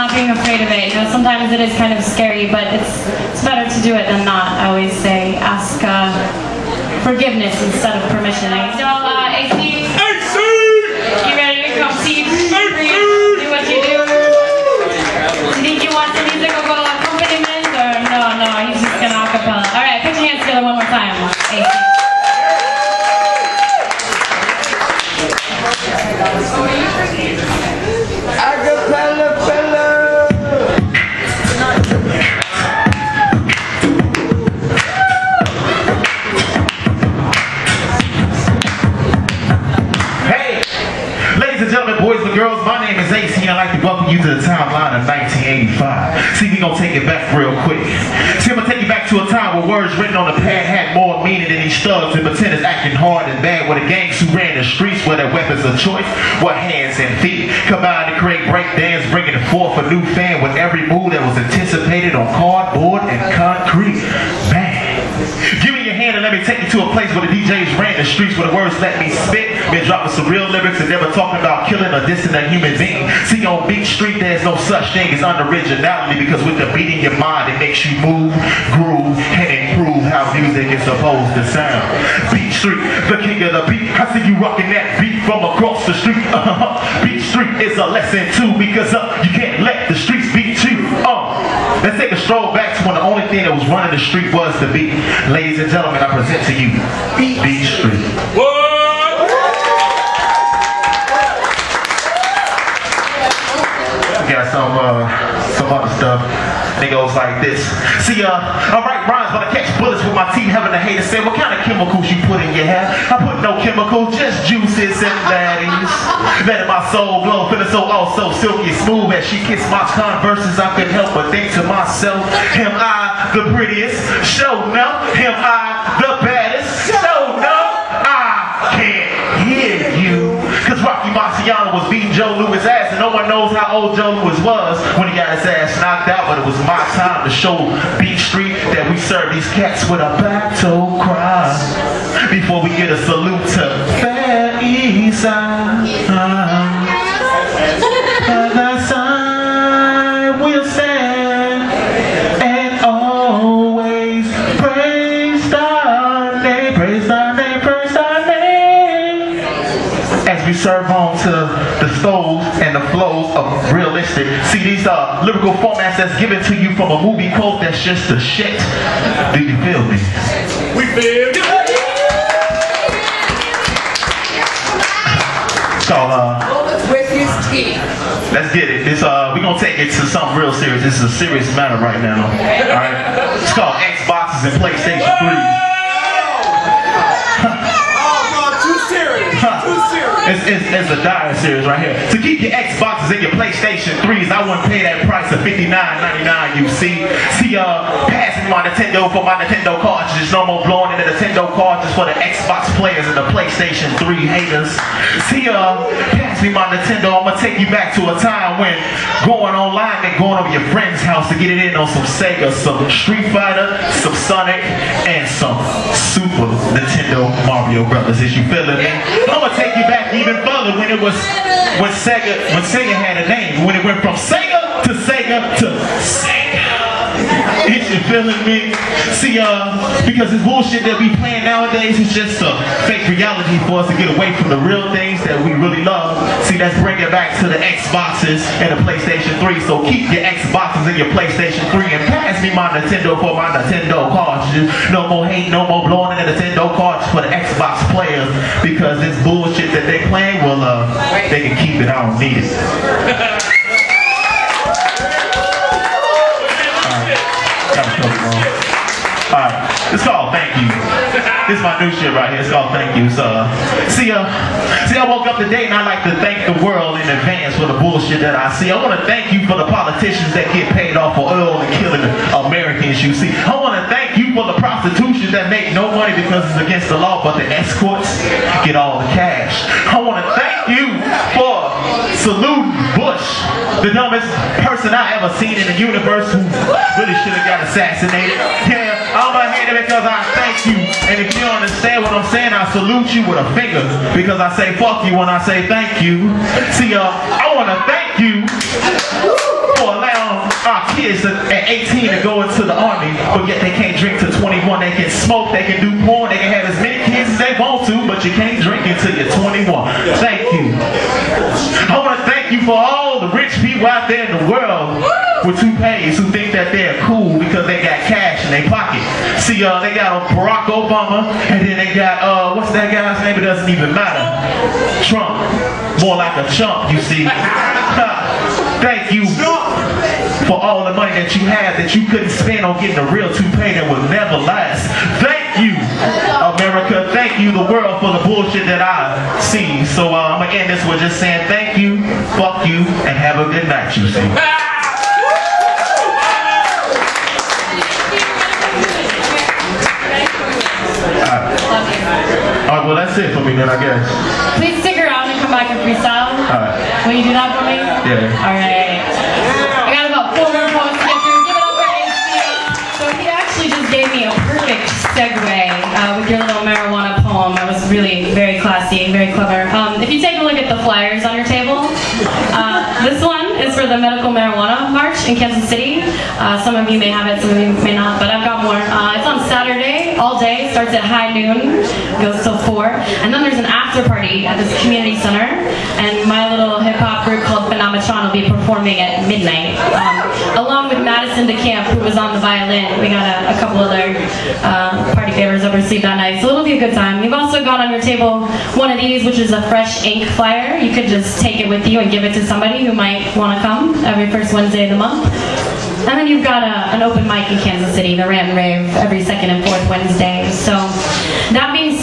not being afraid of it. You know, sometimes it is kind of scary, but it's better to do it than not. I always say ask forgiveness instead of permission. So, AC, you ready to come see do what you do? Do you think you want the musical accompaniment, or no, he's just gonna acapella? All right, put your hands together one more time, AC. Boys and girls, my name is AC and I'd like to welcome you to the timeline of 1985. See, we gonna take it back real quick. See, I'm gonna take you back to a time where words written on a pad had more meaning than these thugs and pretenders acting hard and bad, where the gangs who ran the streets were their weapons of choice, were hands and feet, combined to create breakdance, bringing forth a new fan with every move that was anticipated on cardboard and concrete. Man. Give me your hand and let me take you to a place where the DJs ran the streets, where the words let me spit, been dropping some real lyrics and never talking about killing or dissing a human being. See, on Beat Street there's no such thing as unoriginality, because with the beat in your mind it makes you move, groove, and improve how music is supposed to sound. Beat Street, the king of the beat, I see you rocking that beat from across the street. Beat Street is a lesson too, because you can't let the streets beat you. Let's take a stroll back to when the only thing that was running the street was the beat. Ladies and gentlemen, I present to you Beat Street. What? We got some other stuff. And it goes like this. See, I write rhymes, but I catch bullets with my teeth, having the haters say, what kind of chemicals you put in your hair? I put no chemicals, just juices and laddies. Letting my soul glow, feeling so silky smooth as she kissed my converses. I couldn't help but think to myself, am I the prettiest? Show no. Am I the baddest? Show no. I can't hear you. Cause Rocky Marciano was beating Joe Louis' ass, and no one knows how old Joe Louis was when he got his ass knocked out. But it was my time to show Beat Street that we serve these cats with a battle cry. Before we get a salute to Fair East Side. The sun will stand and always praise thy name, praise thy name, praise thy name. As we serve on to the souls and the flows of realistic. See, these are lyrical formats that's given to you from a movie quote that's just the shit. Do you feel me? We feel you. So, let's get it. It's we're gonna take it to something real serious. This is a serious matter right now. Alright? It's called Xboxes and PlayStation 3s. It's a dire series right here. To keep your Xboxes and your PlayStation 3s, I wouldn't pay that price of $59.99, you see. See, passing my Nintendo for my Nintendo cartridges. No more blowing into Nintendo cartridges for the Xbox players and the PlayStation 3 haters. See, pass me my Nintendo. I'm gonna take you back to a time when going online and going over your friend's house to get it in on some Sega, some Street Fighter, some Sonic, and some Super Nintendo Mario Brothers. Is you feeling me? I'm gonna take you back even further when Sega had a name, when it went from Sega to Sega to Sega. Is you feeling me? See, because this bullshit that we playing nowadays is just a fake reality for us to get away from the real things that we really love. See, let's bring it back to the Xboxes and the PlayStation 3. So keep your Xboxes and your PlayStation 3 and pass me my Nintendo for my Nintendo cartridges. No more hate, no more blowing in the Nintendo cartridges for the Xbox players, because this bullshit that they playing, well, they can keep it. I don't need it. Alright, it's called Thank You. This is my new shit right here. It's called Thank You. See, I woke up today and I like to thank the world in advance for the bullshit that I see. I want to thank you for the politicians that get paid off for oil and killing Americans, you see. I want to thank you for the prostitution that make no money because it's against the law, but the escorts get all the cash. I want to thank you for saluting Bush, the dumbest person I ever seen in the universe, who really should have got assassinated. Yeah, I'm gonna hate it because I thank you. And if you don't understand what I'm saying, I salute you with a finger, because I say fuck you when I say thank you. See, I want want to thank you for allowing our kids at 18 to go into the army, but yet they can't drink till 21. They can smoke, they can do porn, they can have as many kids as they want to, but you can't drink until you're 21. Thank you. I want to thank you for all the rich people out there in the world with toupees who think that they're cool because they got cash in their pocket. See, they got Barack Obama, and then they got, what's that guy's name? It doesn't even matter. Trump. More like a chump, you see. Thank you for all the money that you had that you couldn't spend on getting a real toupee that would never last. Thank you, America. Thank you, the world, for the bullshit that I see. So I'm going to end this with just saying thank you, fuck you, and have a good night, you see. Alright, well that's it for me then, I guess. Please stick around and come back and freestyle. Alright. Will you do that for me? Yeah. Alright. I got about 4 more poems to get through. Give it up for AC. So he actually just gave me a perfect segue with your little marijuana poem. It was really very classy, very clever. If you take a look at the flyers on your table, this one is for the Medical Marijuana March in Kansas City. Some of you may have it, some of you may not, but I've got more. It's on Saturday, all day, starts at high noon, goes till 4. And then there's an after party at this community center, and my little hip-hop group called Phenometron will be performing at midnight. Along with Madison DeCamp, who was on the violin. We got a couple other party favors up received that night, so it'll be a good time. You've also got on your table one of these, which is a fresh ink flyer. You could just take it with you and give it to somebody who might want to come every first Wednesday of the month. And then you've got an open mic in Kansas City, the Rant and Rave, every second and fourth Wednesday. So that being said,